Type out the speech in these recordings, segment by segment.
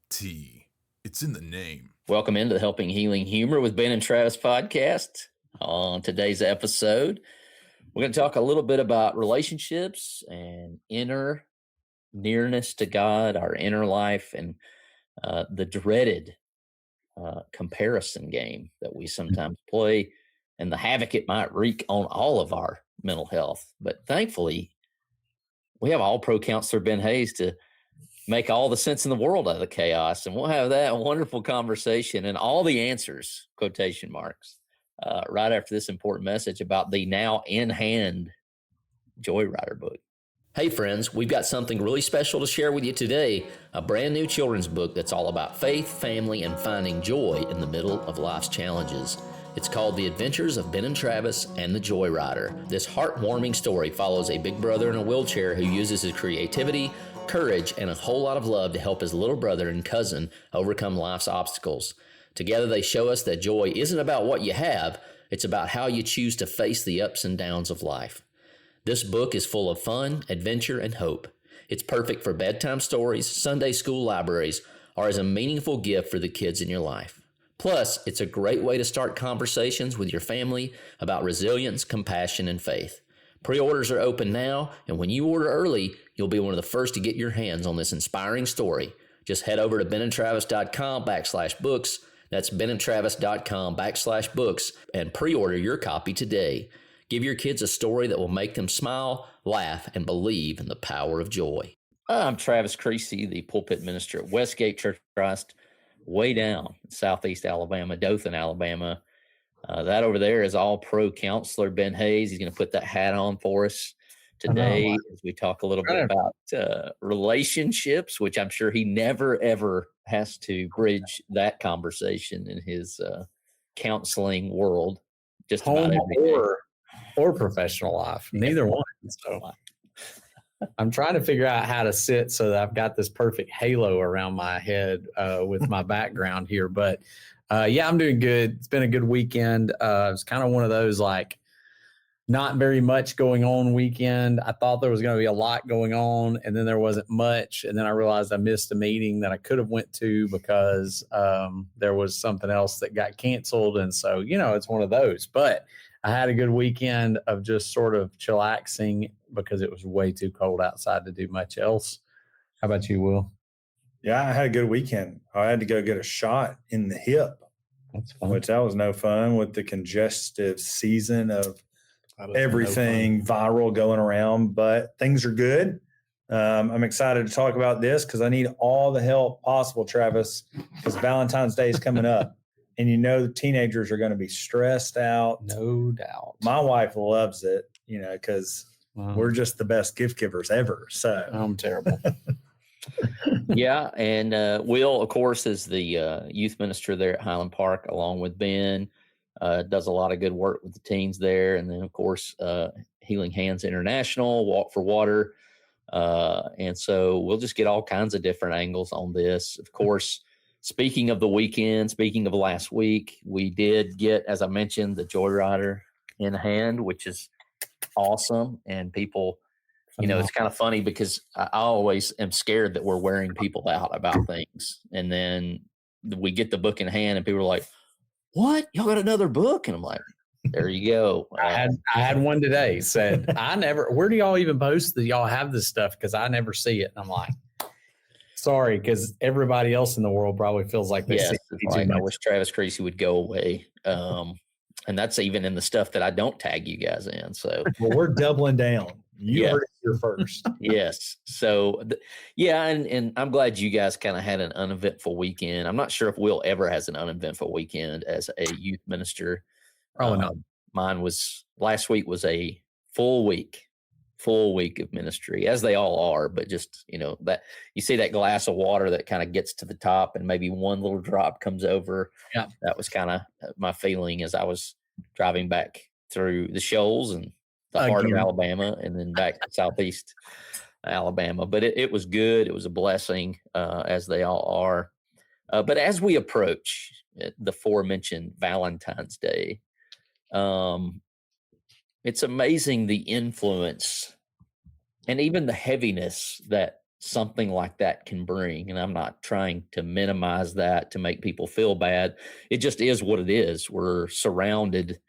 T. It's in the name. Welcome into the Helping Healing Humor with Ben and Travis podcast. On today's episode, we're going to talk a little bit about relationships and inner nearness to God, our inner life, and the dreaded comparison game that we sometimes play and the havoc it might wreak on all of our mental health. But thankfully, we have all-pro counselor Ben Hayes to make all the sense in the world out of the chaos. And we'll have that wonderful conversation and all the answers, quotation marks, right after this important message about the now in-hand Joyrider book. Hey friends, we've got something really special to share with you today, a brand new children's book that's all about faith, family, and finding joy in the middle of life's challenges. It's called The Adventures of Ben and Travis and the Joyrider. This heartwarming story follows a big brother in a wheelchair who uses his creativity, courage, and a whole lot of love to help his little brother and cousin overcome life's obstacles. Together they show us that joy isn't about what you have, it's about how you choose to face the ups and downs of life. This book is full of fun, adventure, and hope. It's perfect for bedtime stories, Sunday school libraries, or as a meaningful gift for the kids in your life. Plus, it's a great way to start conversations with your family about resilience, compassion, and faith. Pre-orders are open now, and when you order early, you'll be one of the first to get your hands on this inspiring story. Just head over to benandtravis.com/books. That's benandtravis.com/books and pre-order your copy today. Give your kids a story that will make them smile, laugh, and believe in the power of joy. I'm Travis Creasy, the pulpit minister at Westgate Church of Christ, way down in southeast Alabama, Dothan, Alabama. That over there is all pro counselor Ben Hayes. He's going to put that hat on for us today as we talk a little bit about relationships, which I'm sure he never, ever has to bridge that conversation in his counseling world. Just home or professional life, neither one. So I'm trying to figure out how to sit so that I've got this perfect halo around my head with my background here. But yeah, I'm doing good. It's been a good weekend. It's kind of one of those like not very much going on weekend. I thought there was going to be a lot going on, and then there wasn't much. And then I realized I missed a meeting that I could have went to because there was something else that got canceled. And so, it's one of those. But I had a good weekend of just sort of chillaxing because it was way too cold outside to do much else. How about you, Will? Yeah, I had a good weekend. I had to go get a shot in the hip, which that was no fun with the congestive season of everything viral going around, but things are good. I'm excited to talk about this because I need all the help possible, Travis, because Valentine's Day is coming up. And the teenagers are going to be stressed out. No doubt. My wife loves it, because we're just the best gift givers ever. So I'm terrible. Yeah. And Will, of course, is the youth minister there at Highland Park, along with Ben, does a lot of good work with the teens there. And then, of course, Healing Hands International, Walk for Water. And so we'll just get all kinds of different angles on this. Of course, speaking of the weekend, speaking of last week, we did get, as I mentioned, the Joyrider in hand, which is awesome. And people, it's kind of funny because I always am scared that we're wearing people out about things. And then we get the book in hand and people are like, what? Y'all got another book? And I'm like, there you go. I had one today said, where do y'all even post that y'all have this stuff? Because I never see it. And I'm like, sorry, because everybody else in the world probably feels like they see too much. I wish Travis Creasy would go away. And that's even in the stuff that I don't tag you guys in. So we're doubling down. You heard it here first. Yes. So, and I'm glad you guys kind of had an uneventful weekend. I'm not sure if Will ever has an uneventful weekend as a youth minister. Probably not. Mine was last week was a full week of ministry, as they all are. But just, that you see that glass of water that kind of gets to the top and maybe one little drop comes over. Yeah. That was kind of my feeling as I was driving back through the Shoals and the heart of Alabama and then back to southeast Alabama. But it was good. It was a blessing, as they all are. But as we approach the aforementioned Valentine's Day, it's amazing the influence and even the heaviness that something like that can bring. And I'm not trying to minimize that to make people feel bad. It just is what it is. We're surrounded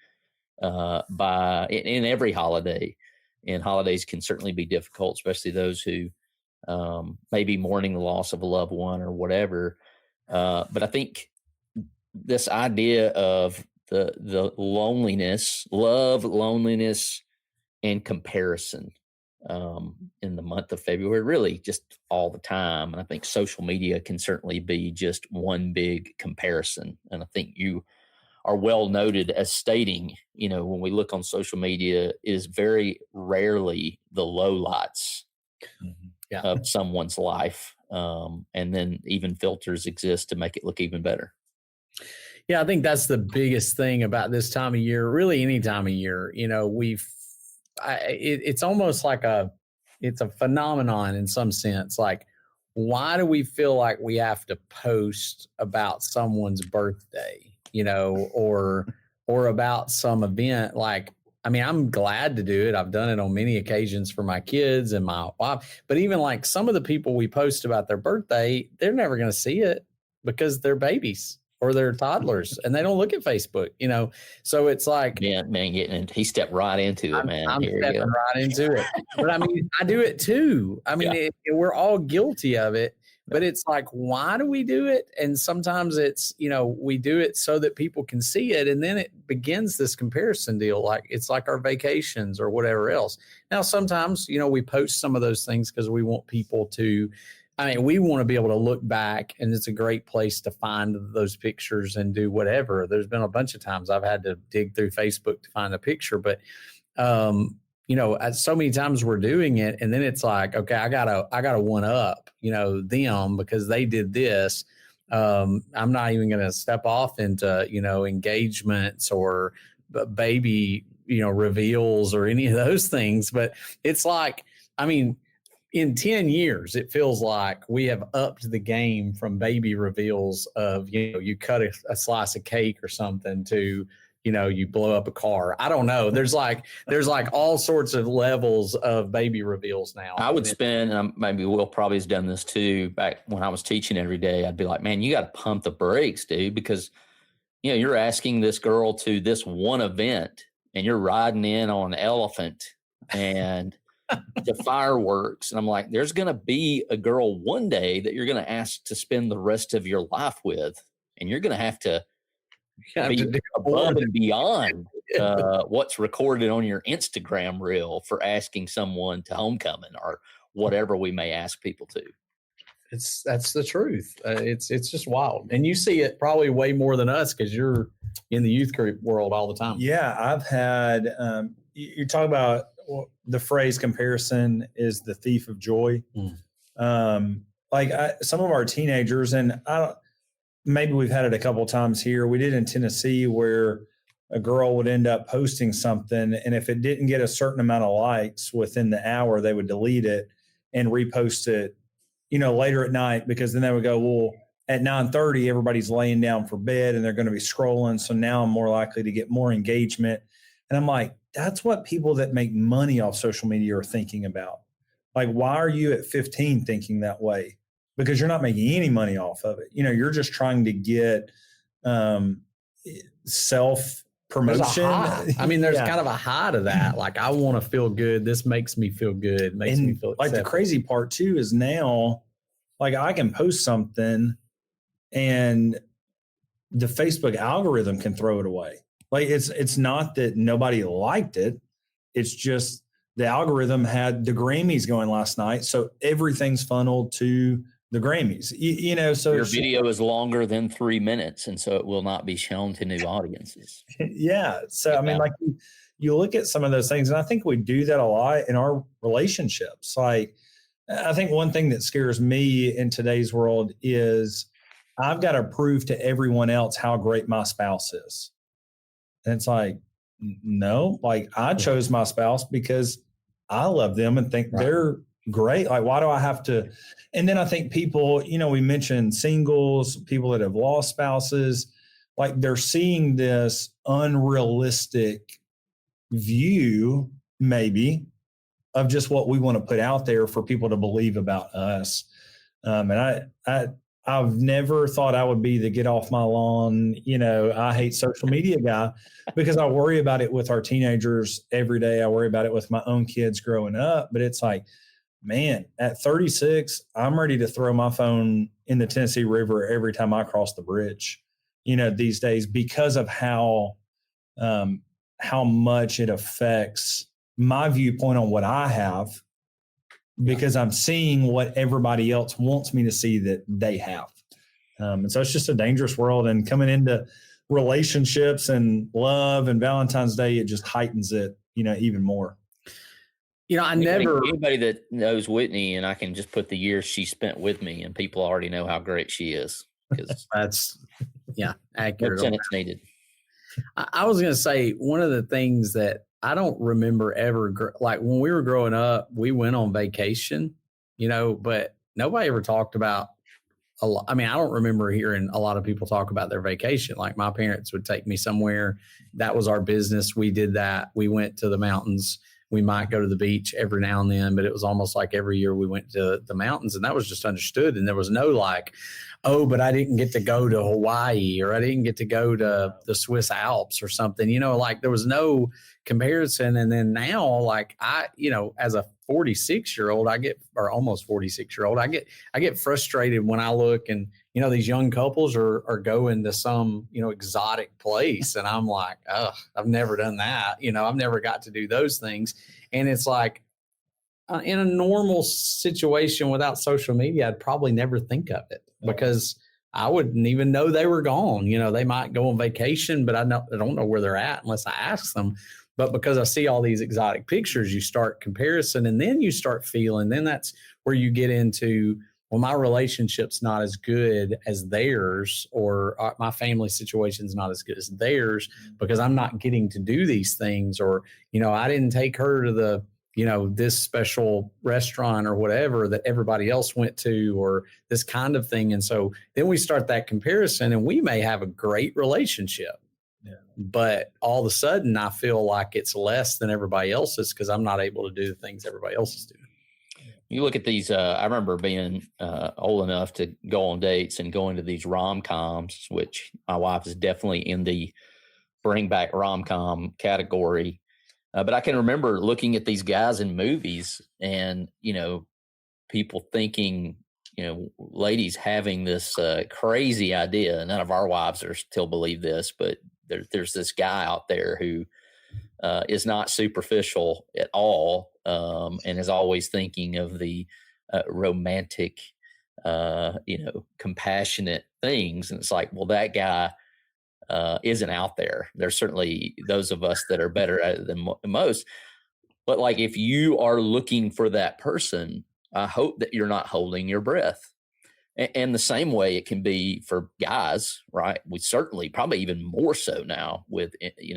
by in every holiday, and holidays can certainly be difficult, especially those who may be mourning the loss of a loved one or whatever. But I think this idea of the loneliness, love, loneliness, and comparison in the month of February, really just all the time. And I think social media can certainly be just one big comparison. And I think you are well noted as stating, when we look on social media, it is very rarely the lowlights of someone's life. And then even filters exist to make it look even better. Yeah, I think that's the biggest thing about this time of year, really any time of year. It's almost like it's a phenomenon in some sense. Like, why do we feel like we have to post about someone's birthday, or about some event? Like, I mean, I'm glad to do it. I've done it on many occasions for my kids and my wife. But even like some of the people we post about their birthday, they're never going to see it because they're babies or they're toddlers and they don't look at Facebook, So it's like, he stepped right into it, man. I'm stepping right into it. But I mean, I do it too. I mean, we're all guilty of it. But it's like, why do we do it? And sometimes it's, we do it so that people can see it. And then it begins this comparison deal. Like, it's like our vacations or whatever else. Now, sometimes, we post some of those things because we want people to, we want to be able to look back, and it's a great place to find those pictures and do whatever. There's been a bunch of times I've had to dig through Facebook to find a picture, but, so many times we're doing it, and then it's like, okay, I gotta one up, them because they did this. I'm not even going to step off into, engagements or baby, reveals or any of those things. But it's like, in 10 years, it feels like we have upped the game from baby reveals of, you cut a slice of cake or something to, you blow up a car. I don't know. There's like all sorts of levels of baby reveals now. I would spend, and maybe Will probably has done this too, back when I was teaching every day, I'd be like, man, you got to pump the brakes, dude, because, you're asking this girl to this one event and you're riding in on an elephant and the fireworks. And I'm like, there's going to be a girl one day that you're going to ask to spend the rest of your life with. And you're going to have to be above and beyond what's recorded on your Instagram reel for asking someone to homecoming or whatever we may ask people to. That's the truth. It's just wild. And you see it probably way more than us because you're in the youth group world all the time. Yeah, I've had, you talk about the phrase comparison is the thief of joy. Some of our teenagers, and maybe we've had it a couple of times here. We did in Tennessee where a girl would end up posting something, and if it didn't get a certain amount of likes within the hour, they would delete it and repost it, later at night, because then they would go, well, at 9:30, everybody's laying down for bed and they're going to be scrolling. So now I'm more likely to get more engagement. And I'm like, that's what people that make money off social media are thinking about. Like, why are you at 15 thinking that way? Because you're not making any money off of it. You're just trying to get self promotion. There's kind of a high to that. Like, I want to feel good. This makes me feel good. Makes me feel accepted. Like, the crazy part too is now, like, I can post something and the Facebook algorithm can throw it away. Like, it's not that nobody liked it. It's just the algorithm had the Grammys going last night. So everything's funneled to the Grammys, so your video is longer than 3 minutes. And so it will not be shown to new audiences. Yeah. So, like, you look at some of those things, and I think we do that a lot in our relationships. Like, I think one thing that scares me in today's world is I've got to prove to everyone else how great my spouse is. And it's like, no, like, I chose my spouse because I love them and think they're great. Like, why do I have to? And then I think people, we mentioned singles, people that have lost spouses, like, they're seeing this unrealistic view, maybe, of just what we want to put out there for people to believe about us. And I've never thought I would be the get off my lawn, I hate social media guy, because I worry about it with our teenagers every day. I worry about it with my own kids growing up. But it's like, man, at 36, I'm ready to throw my phone in the Tennessee River every time I cross the bridge, these days, because of how much it affects my viewpoint on what I have, because I'm seeing what everybody else wants me to see that they have. And so it's just a dangerous world. And coming into relationships and love and Valentine's Day, it just heightens it, even more. Anybody that knows Whitney, and I can just put the years she spent with me, and people already know how great she is. Because that's accurate. No sentence needed. I was going to say, one of the things that I don't remember ever, like when we were growing up, we went on vacation, but nobody ever talked about a lot. I mean, I don't remember hearing a lot of people talk about their vacation. Like my parents would take me somewhere. That was our business. We did that. We went to the mountains. We might go to the beach every now and then, but it was almost like every year we went to the mountains, and that was just understood. And there was no like, oh, but I didn't get to go to Hawaii, or I didn't get to go to the Swiss Alps or something, like there was no comparison. And then now, like as a 46-year-old, almost 46-year-old, I get frustrated when I look and, these young couples are going to some, exotic place. And I'm like, oh, I've never done that. I've never got to do those things. And it's like, in a normal situation without social media, I'd probably never think of it, because I wouldn't even know they were gone. They might go on vacation, but I don't know where they're at unless I ask them. But because I see all these exotic pictures, you start comparison, and then you start feeling, then that's where you get into, well, my relationship's not as good as theirs, or my family situation's not as good as theirs, because I'm not getting to do these things, or, I didn't take her to the, this special restaurant or whatever that everybody else went to, or this kind of thing. And so then we start that comparison, and we may have a great relationship, but all of a sudden I feel like it's less than everybody else's because I'm not able to do the things everybody else is doing. You look at these, I remember being old enough to go on dates and going to these rom-coms, which my wife is definitely in the bring back rom-com category. But I can remember looking at these guys in movies and, people thinking, ladies having this crazy idea. None of our wives are still believe this, but there's this guy out there who is not superficial at all, and is always thinking of the romantic, compassionate things. And it's like, well, that guy isn't out there. There's certainly those of us that are better at it than most. But like, if you are looking for that person, I hope that you're not holding your breath. And the same way it can be for guys, right? We certainly, probably even more so now with,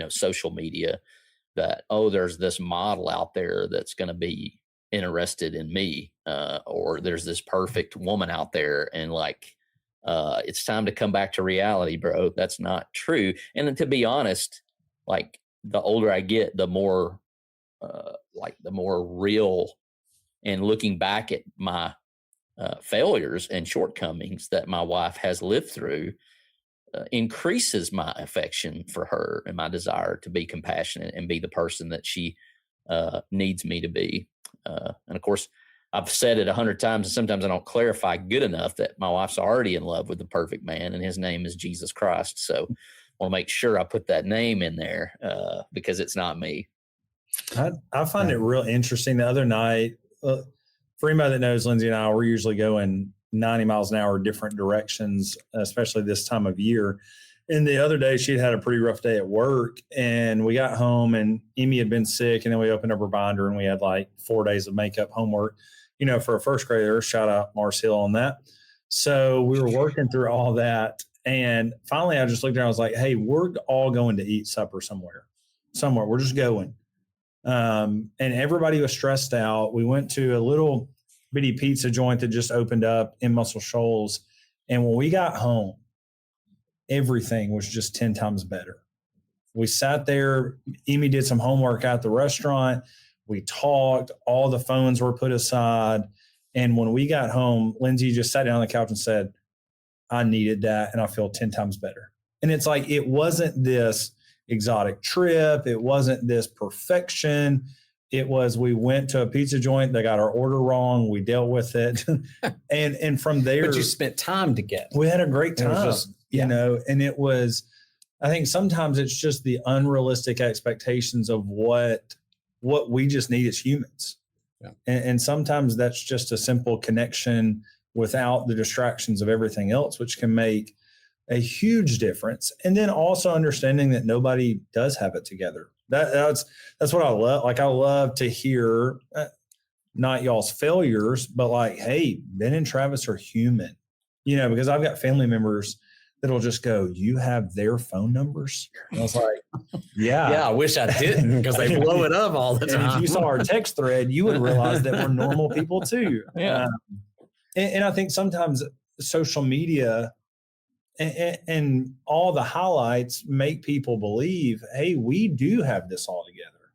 social media, that, oh, there's this model out there that's going to be interested in me, or there's this perfect woman out there. And like, it's time to come back to reality, bro. That's not true. And then, to be honest, like, the older I get, the more real, and looking back at my failures and shortcomings that my wife has lived through increases my affection for her and my desire to be compassionate and be the person that she needs me to be. And of course, I've said it 100 times, and sometimes I don't clarify good enough that my wife's already in love with the perfect man, and his name is Jesus Christ. So I want to make sure I put that name in there because it's not me. I find it real interesting. The other night, for anybody that knows, Lindsay and I, we're usually going 90 miles an hour different directions, especially this time of year. And the other day, she'd had a pretty rough day at work, and we got home, and Emmy had been sick, and then we opened up her binder, and we had like 4 days of makeup homework, for a first grader. Shout out Mars Hill on that. So we were working through all that, and finally I just looked around. I was like, hey, we're all going to eat supper somewhere. We're just going. And everybody was stressed out. We went to a little bitty pizza joint that just opened up in Muscle Shoals. And when we got home, everything was just 10 times better. We sat there. Amy did some homework at the restaurant. We talked, all the phones were put aside. And when we got home, Lindsay just sat down on the couch and said, I needed that and I feel 10 times better. And it's like, it wasn't this exotic trip. It wasn't this perfection. It was, we went to a pizza joint. They got our order wrong. We dealt with it. and from there. But you spent time together. We had a great time, you know, and it was, I think sometimes it's just the unrealistic expectations of what we just need as humans. Yeah. And sometimes that's just a simple connection without the distractions of everything else, which can make a huge difference. And then also understanding that nobody does have it together. That's what I love. Like, I love to hear not y'all's failures, but like, hey, Ben and Travis are human, you know, because I've got family members that'll just go, you have their phone numbers? And I was like, yeah. I wish I didn't, because they blow it up all the time. And if you saw our text thread, you would realize that we're normal people too. Yeah. And I think sometimes social media and all the highlights make people believe, hey, we do have this all together.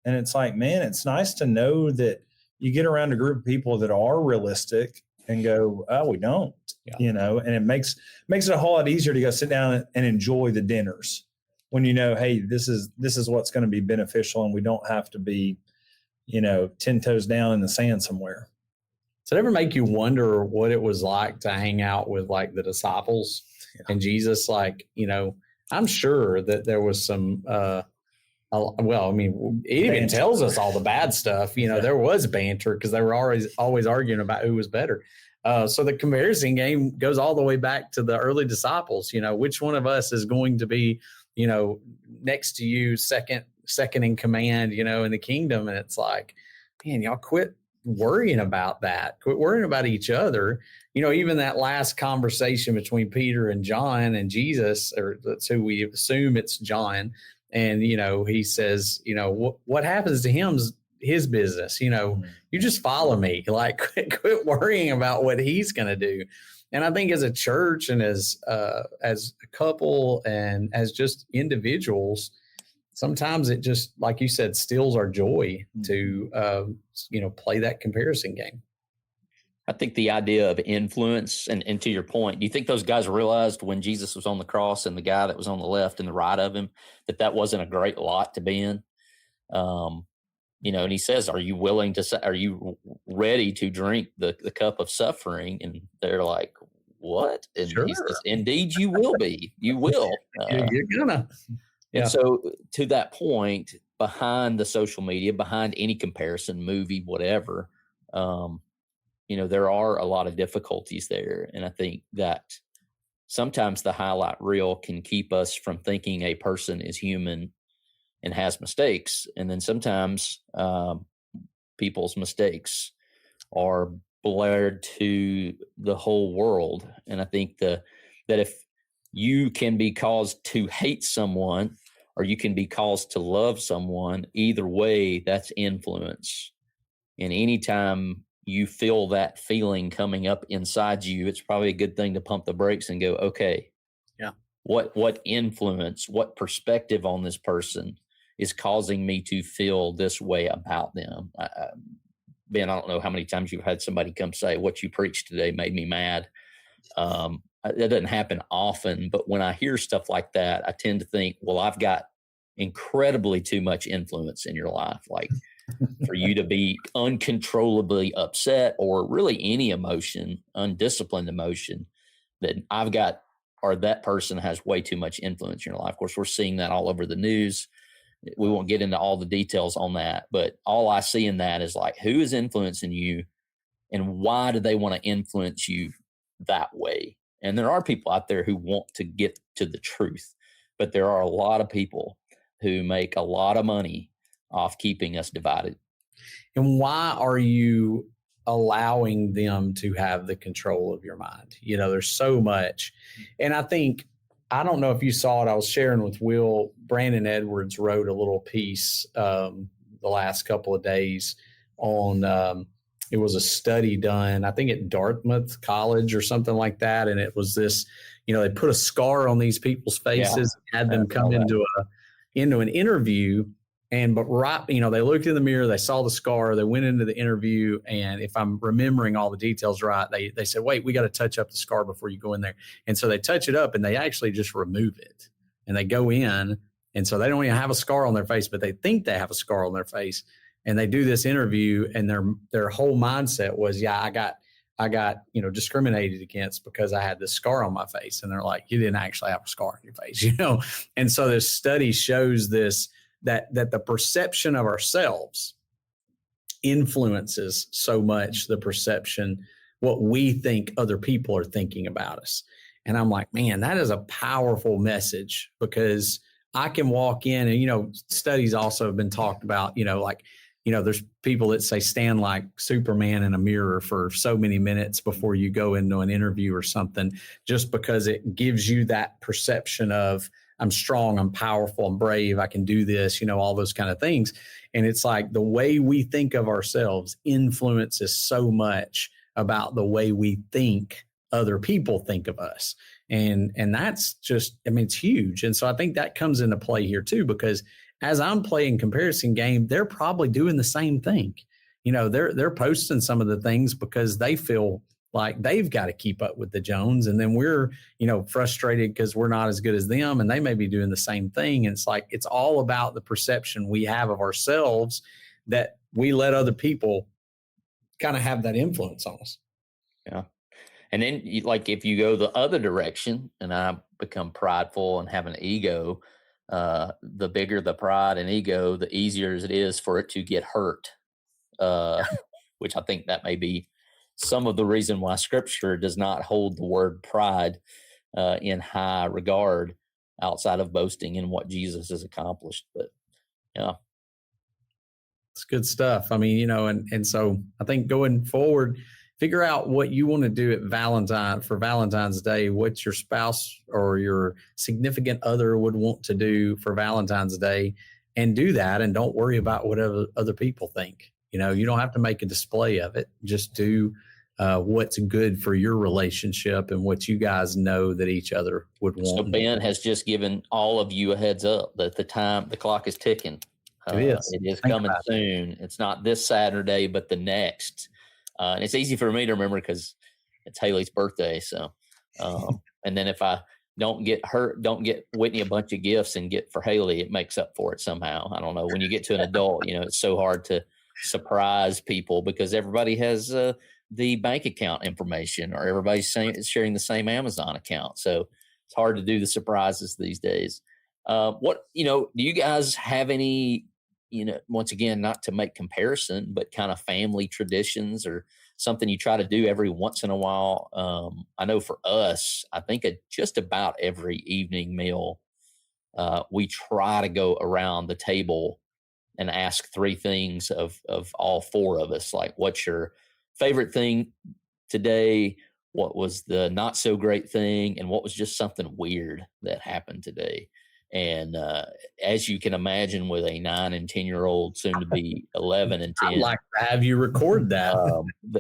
And it's like, man, it's nice to know that you get around a group of people that are realistic and go, oh, we don't, you know, and it makes it a whole lot easier to go sit down and enjoy the dinners when you know, hey, this is what's going to be beneficial and we don't have to be, you know, 10 toes down in the sand somewhere. So it ever make you wonder what it was like to hang out with like the disciples and Jesus? Like, you know, I'm sure that there was some, well, I mean, it even tells us all the bad stuff. You know, there was banter because they were always arguing about who was better. So the comparison game goes all the way back to the early disciples. You know, which one of us is going to be, you know, next to you, second in command, you know, in the kingdom? And it's like, man, y'all quit worrying about that. Quit worrying about each other. You know, even that last conversation between Peter and John and Jesus, or that's who we assume it's John. And, you know, he says, you know, what happens to him's his business. You know, you just follow me. Like, quit worrying about what he's going to do. And I think as a church and as a couple and as just individuals, sometimes it just, like you said, steals our joy to, you know, play that comparison game. I think the idea of influence, and to your point, do you think those guys realized when Jesus was on the cross and the guy that was on the left and the right of him, that wasn't a great lot to be in? You know, and he says, are you ready to drink the cup of suffering? And they're like, what? And sure. He says, indeed, you will be. You will. You're gonna. Yeah. And so to that point, behind the social media, behind any comparison, movie, whatever, you know, there are a lot of difficulties there. And I think that sometimes the highlight reel can keep us from thinking a person is human and has mistakes. And then sometimes people's mistakes are blared to the whole world. And I think that if you can be caused to hate someone or you can be caused to love someone, either way, that's influence. And anytime you feel that feeling coming up inside you, it's probably a good thing to pump the brakes and go, okay, what influence, what perspective on this person is causing me to feel this way about them? Ben, I don't know how many times you've had somebody come say, what you preached today made me mad. That doesn't happen often, but when I hear stuff like that, I tend to think, well, I've got incredibly too much influence in your life. Like, for you to be uncontrollably upset or really any emotion, undisciplined emotion, that I've got, or that person has way too much influence in your life. Of course, we're seeing that all over the news. We won't get into all the details on that, but all I see in that is like, who is influencing you and why do they want to influence you that way? And there are people out there who want to get to the truth, but there are a lot of people who make a lot of money off keeping us divided. And why are you allowing them to have the control of your mind? You know, there's so much. And I think, I don't know if you saw it, I was sharing with Will, Brandon Edwards wrote a little piece the last couple of days on, it was a study done, I think at Dartmouth College or something like that. And it was this, you know, they put a scar on these people's faces, and had them come into an interview. But right, they looked in the mirror, they saw the scar, they went into the interview. And if I'm remembering all the details right, they said, wait, we got to touch up the scar before you go in there. And so they touch it up and they actually just remove it and they go in. And so they don't even have a scar on their face, but they think they have a scar on their face. And they do this interview and their whole mindset was, yeah, I got, discriminated against because I had this scar on my face. And they're like, you didn't actually have a scar on your face, And so this study shows this, that the perception of ourselves influences so much the perception, what we think other people are thinking about us. And I'm like, man, that is a powerful message, because I can walk in and, studies also have been talked about, there's people that say stand like Superman in a mirror for so many minutes before you go into an interview or something, just because it gives you that perception of, I'm strong, I'm powerful, I'm brave, I can do this, all those kind of things. And it's like the way we think of ourselves influences so much about the way we think other people think of us. And that's just, it's huge. And so I think that comes into play here too, because as I'm playing comparison game, they're probably doing the same thing. They're posting some of the things because they feel like they've got to keep up with the Jones. And then we're, frustrated because we're not as good as them, and they may be doing the same thing. And it's like, it's all about the perception we have of ourselves that we let other people kind of have that influence on us. Yeah. And then if you go the other direction and I become prideful and have an ego, the bigger the pride and ego, the easier it is for it to get hurt, which I think that may be some of the reason why Scripture does not hold the word pride in high regard outside of boasting in what Jesus has accomplished. But yeah, it's good stuff. And so I think going forward, figure out what you want to do at Valentine's Day, what your spouse or your significant other would want to do for Valentine's Day, and do that. And don't worry about what other people think. You don't have to make a display of it. Just do what's good for your relationship and what you guys know that each other would want. So Ben has just given all of you a heads up that the clock is ticking. It is coming soon. It's not this Saturday, but the next. And it's easy for me to remember because it's Haley's birthday. So, and then if I don't get Whitney a bunch of gifts and get for Haley, it makes up for it somehow. I don't know. When you get to an adult, it's so hard to surprise people because everybody has the bank account information, or everybody's sharing the same Amazon account. So it's hard to do the surprises these days. Do you guys have any, once again, not to make comparison, but kind of family traditions or something you try to do every once in a while? I know for us, I think at just about every evening meal, we try to go around the table and ask three things of all four of us. Like, what's your favorite thing today? What was the not so great thing? And what was just something weird that happened today? And as you can imagine, with a 9 and 10-year-old, soon to be 11 and 10, I'd like to have you record that.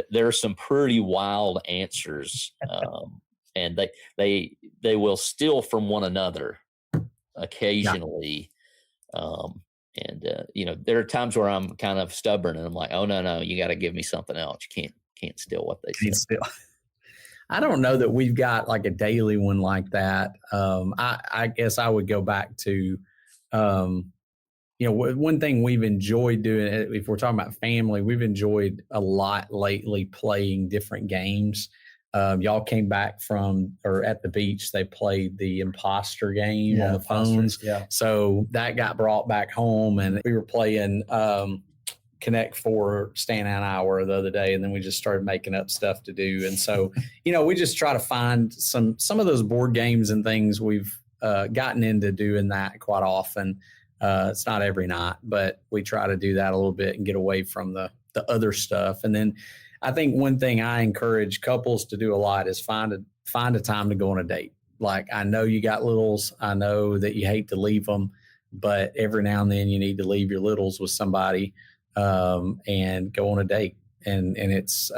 There are some pretty wild answers, and they will steal from one another occasionally. Yeah. There are times where I'm kind of stubborn, and I'm like, oh no, you got to give me something else. You can't steal what they say. I don't know that we've got like a daily one like that. I guess I would go back to, one thing we've enjoyed doing, if we're talking about family, we've enjoyed a lot lately playing different games. Y'all came back at the beach, they played the imposter game on the phones. Yeah. So that got brought back home, and we were playing Connect 4 Stand Out Hour the other day, and then we just started making up stuff to do. And so, we just try to find some of those board games and things. We've gotten into doing that quite often. It's not every night, but we try to do that a little bit and get away from the other stuff. And then I think one thing I encourage couples to do a lot is find a time to go on a date. Like, I know you got littles. I know that you hate to leave them, but every now and then you need to leave your littles with somebody and go on a date. And it's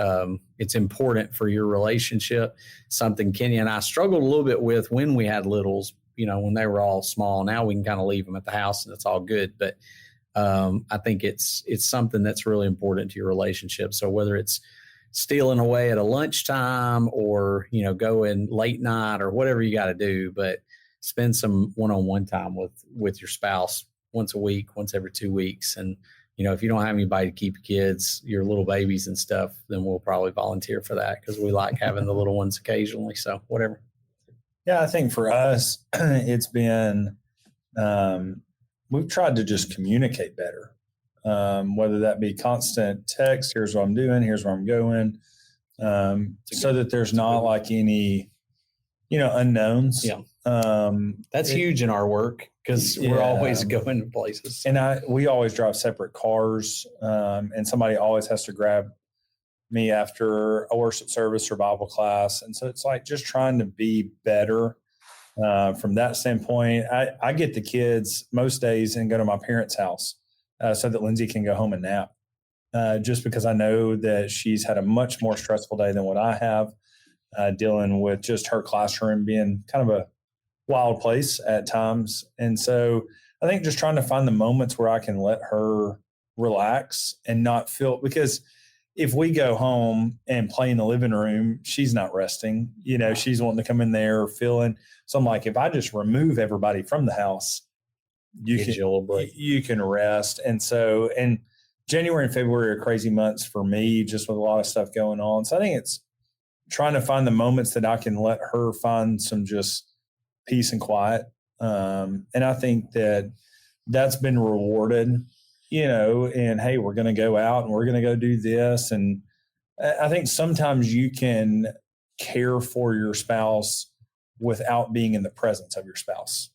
important for your relationship. Something Kenya and I struggled a little bit with when we had littles, when they were all small. Now we can kind of leave them at the house and it's all good. But I think it's something that's really important to your relationship. So whether it's stealing away at a lunchtime or, going late night or whatever you got to do, but spend some one-on-one time with your spouse once a week, once every 2 weeks. And, if you don't have anybody to keep your kids, your little babies and stuff, then we'll probably volunteer for that because we like having the little ones occasionally. So whatever. Yeah, I think for us, it's been, we've tried to just communicate better, whether that be constant text, here's what I'm doing, here's where I'm going, so that there's not like any, unknowns. Yeah. That's huge in our work because we're always going to places. And we always drive separate cars, and somebody always has to grab me after a worship service or Bible class. And so it's like just trying to be better from that standpoint. I get the kids most days and go to my parents' house so that Lindsay can go home and nap, just because I know that she's had a much more stressful day than what I have, dealing with just her classroom being kind of a wild place at times. And so I think just trying to find the moments where I can let her relax and not feel, because if we go home and play in the living room, she's not resting. She's wanting to come in there feeling. So I'm like, if I just remove everybody from the house, you can rest. And so, and January and February are crazy months for me, just with a lot of stuff going on. So I think it's trying to find the moments that I can let her find some just peace and quiet. And I think that's been rewarded, and hey, we're going to go out and we're going to go do this. And I think sometimes you can care for your spouse without being in the presence of your spouse.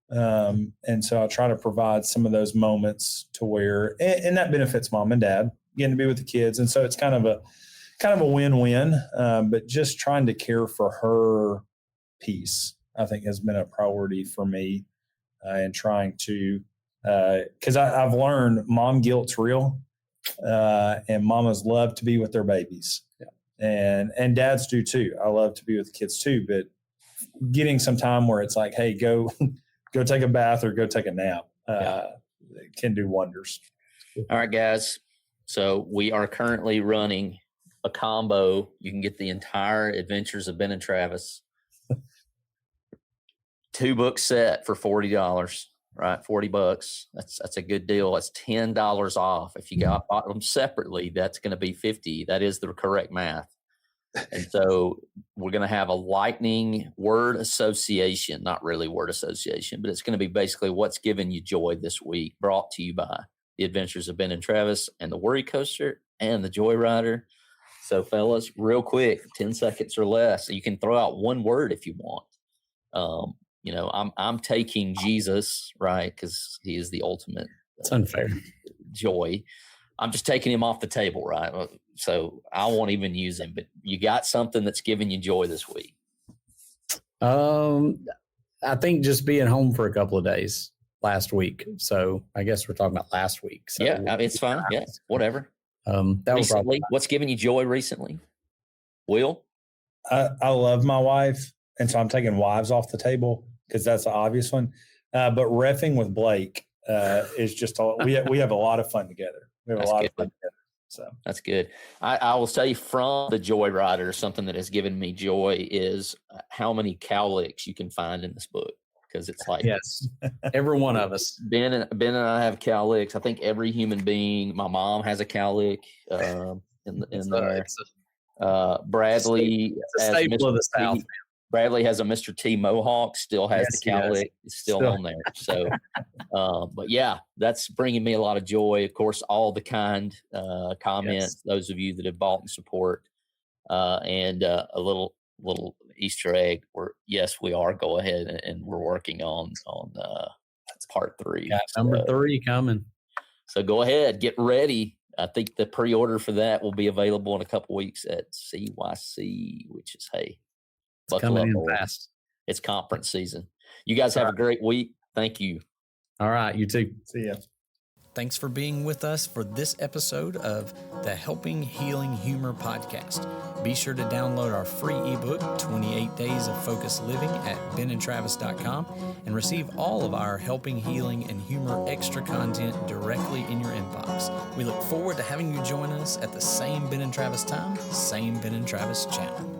And so I try to provide some of those moments to where, and that benefits mom and dad getting to be with the kids. And so it's kind of a win-win, but just trying to care for her peace, I think, has been a priority for me, and trying to, because I've learned mom guilt's real, and mamas love to be with their babies. Yeah. And dads do too. I love to be with the kids too, but getting some time where it's like, hey, go take a bath or go take a nap, can do wonders. All right, guys. So we are currently running a combo. You can get the entire Adventures of Ben and Travis 2-book set for $40, right? $40. That's a good deal. That's $10 off. If you bought them separately, that's going to be $50. That is the correct math. And so we're going to have a lightning word association, not really word association, but it's going to be basically what's giving you joy this week, brought to you by the Adventures of Ben and Travis and the Worry Coaster and the Joy Rider. So fellas, real quick, 10 seconds or less. You can throw out one word if you want. I'm taking Jesus, right? Because he is the ultimate. It's unfair. Joy. I'm just taking him off the table, right? So I won't even use him. But you got something that's giving you joy this week? I think just being home for a couple of days last week. So I guess we're talking about last week. So yeah, it's fine. Yeah, whatever. That recently, what's giving you joy recently? Will? I love my wife, and so I'm taking wives off the table because that's the obvious one. But reffing with Blake is just we have a lot of fun together. We have a lot of fun together. So that's good. I will say from the Joy Rider, something that has given me joy is how many cowlicks you can find in this book. Because it's like, yes, every one of us. Ben and I have cowlicks. I think every human being. My mom has a cowlick in there. Bradley, it's a staple of the South. Bradley has a Mr. T Mohawk, still has the cowlick. It's still on there. So, but yeah, that's bringing me a lot of joy. Of course, all the kind comments, those of you that have bought and support, and a little Easter egg where, yes, we are go ahead and we're working on part 3. Got number 3 coming. So go ahead, get ready. I think the pre-order for that will be available in a couple weeks at CYC, which is, hey, it's coming in fast. It's conference season. You guys have a great week. Thank you. All right. You too. See ya. Thanks for being with us for this episode of the Helping Healing Humor podcast. Be sure to download our free ebook, 28 Days of Focused Living, at benandtravis.com and receive all of our Helping Healing and Humor extra content directly in your inbox. We look forward to having you join us at the same Ben and Travis time, same Ben and Travis channel.